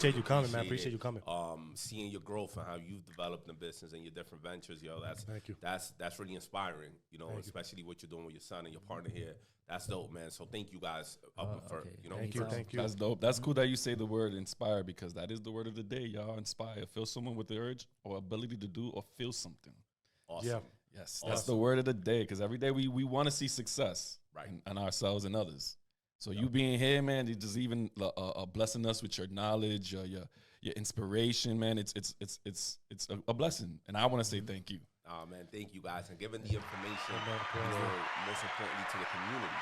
Appreciate you coming, man. Appreciate you coming. Seeing your growth and how you've developed the business and your different ventures, yo, Thank you. That's really inspiring, you know, Thank especially what you're doing with your son and your partner here. That's dope, man. So thank you guys for, okay. you know. Thank you. That's dope. That's cool that you say the word inspire, because that is the word of the day, y'all. Inspire. Feel someone with the urge or ability to do or feel something. Awesome. Yeah. Yes, that's the word of the day, because every day we want to see success Right. in ourselves and others. So you being here, man, you just even blessing us with your knowledge, your inspiration, man. It's a blessing, and I want to say thank you. Oh, man, thank you guys. And giving the information, most importantly, to the community,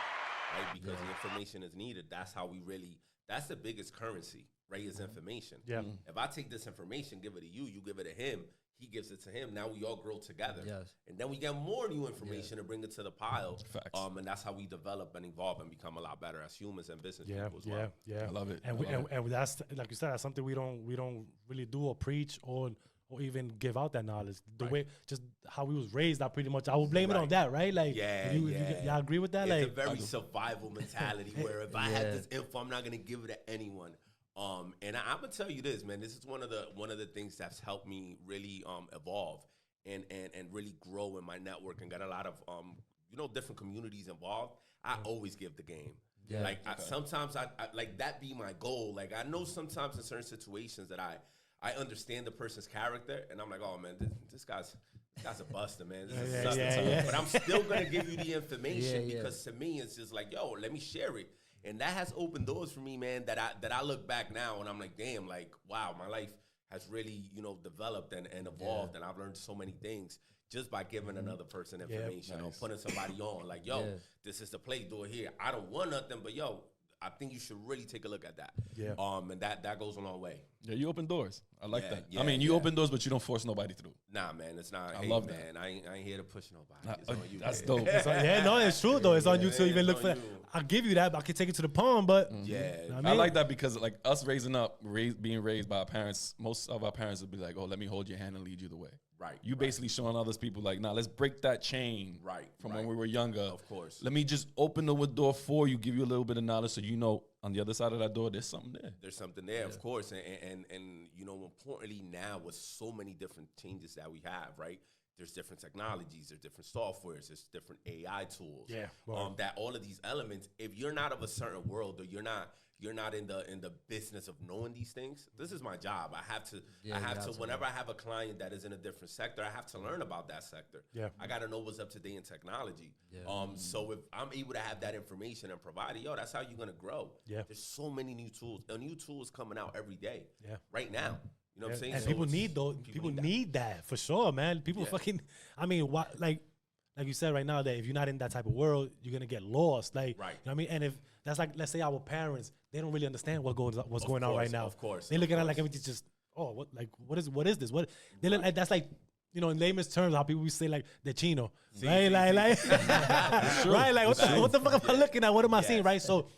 right? Because the information is needed. That's how we really, that's the biggest currency, right, is information. Yeah. If I take this information, give it to you, you give it to him, he gives it to him. Now we all grow together. Yes. And then we get more new information and bring it to the pile. Facts. And that's how we develop and evolve and become a lot better as humans and business people as well. Yeah. I love it. And that's, like you said, that's something we don't really do or preach or even give out that knowledge. The way, just how we was raised, I pretty much, I would blame it on that, right? Like, y'all agree with that? It's like a very survival mentality where if I have this info, I'm not gonna give it to anyone. And I'm gonna tell you this, man. This is one of the things that's helped me really evolve and really grow in my network and got a lot of different communities involved. I always give the game. Yeah. Like sometimes I like that be my goal. Like I know sometimes in certain situations that I understand the person's character and I'm like, oh man, this guy's a buster, man. This is such But I'm still gonna give you the information because to me it's just like, yo, let me share it. And that has opened doors for me, man, that I look back now and I'm like, damn, like, wow, my life has really, developed and evolved and I've learned so many things just by giving another person information or putting somebody on. Like, yo, this is the play, do it here. I don't want nothing, but yo, I think you should really take a look at that. Yeah. And that goes a long way. Yeah, you open doors. I like that. Yeah, I mean, you open doors, but you don't force nobody through. Nah, man, it's not. I love man, that. I ain't here to push nobody. It's on you. That's dope. It's true though. It's on you to even look for that. I'll give you that, but I can take it to the palm, but I like that because like us being raised by our parents, most of our parents would be like, oh, let me hold your hand and lead you the way. Right. You basically showing others people like, nah, let's break that chain from when we were younger. Of course. Let me just open the door for you, give you a little bit of knowledge so you know on the other side of that door, there's something there. There's something there, of course. And importantly now with so many different changes that we have, right? There's different technologies, there's different softwares, there's different AI tools. Yeah. That all of these elements, if you're not of a certain world or you're not in the business of knowing these things, this is my job. I have to whenever I have a client that is in a different sector, I have to learn about that sector. Yeah. I gotta know what's up to date in technology. Yeah. So if I'm able to have that information and provide it, that's how you're gonna grow. Yeah. There's so many new tools. A new tool is coming out every day. Yeah. Right now. You know what I'm saying? And So people it's- need those. People need that for sure, man. People fucking. I mean, like you said right now, that if you're not in that type of world, you're gonna get lost. Like, Right. You know what I mean? And if that's like, let's say our parents, they don't really understand what's going on right now. Of course. They're looking at like everything's just, what is this? What they look like? That's like, in layman's terms, how people say like the chino, right? Right? Like what the fuck am I looking at? What am I seeing? Right? So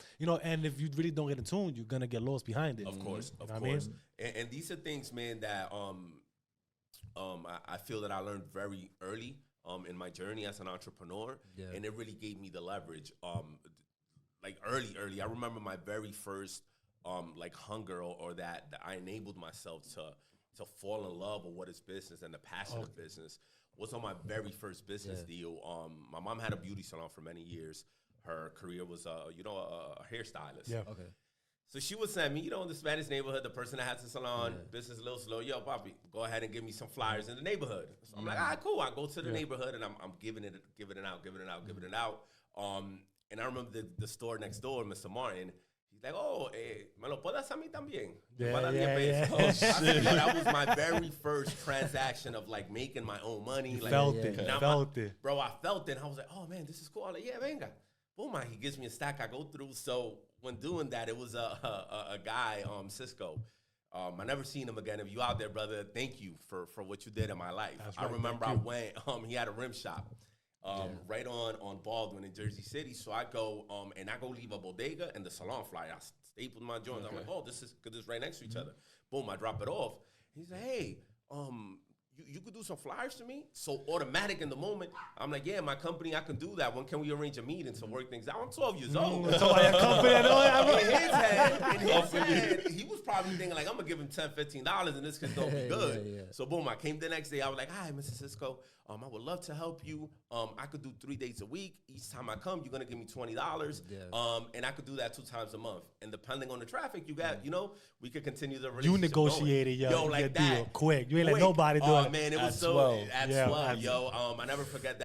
and if you really don't get in tune, you're gonna get lost behind it. Of course, of what course. I mean? And these are things, man, that I feel that I learned very early in my journey as an entrepreneur, and it really gave me the leverage. Like early, I remember my very first like hunger or that I enabled myself to fall in love with what is business and the passion of business was on my very first business deal. My mom had a beauty salon for many years. Her career was a hairstylist. Yeah. Okay. So she would send me, in the Spanish neighborhood, the person that has the salon, business a little slow, yo, papi, go ahead and give me some flyers in the neighborhood. So I'm like, all right, cool. I go to the neighborhood and I'm giving it out. And I remember the store next door, Mr. Martin. He's like, oh, me lo puedes a mí también. Yeah. Oh, shit. That was my very first transaction of like making my own money. You like, felt it. Bro, I felt it. And I was like, oh man, this is cool. I'm like, yeah, venga. Boom, he gives me a stack I go through. So when doing that, it was a guy, Cisco. I never seen him again. If you out there, brother, thank you for what you did in my life. That's I right, remember I went, he had a rim shop right on Baldwin in Jersey City. So I go, and I go leave a bodega and the salon flyer. I stapled my joints. I'm like, oh, this is right next to each other. Boom, I drop it off. He's like, hey, you could do some flyers for me? So automatic in the moment, I'm like, yeah, my company, I can do that. When can we arrange a meeting to work things out? I'm 12 years old. So your company, I know. In his head, he was probably thinking like, I'm gonna give him $10, $15 and this could don't be good. So boom, I came the next day. I was like, hi, Mrs. Cisco. I would love to help you. I could do 3 days a week. Each time I come, you're gonna give me $20. And I could do that 2 times a month. And depending on the traffic you got, you know, we could continue the relationship. You negotiated your like deal quick. You ain't let nobody do it. Oh man, it was so at 12, yo. I never forget that.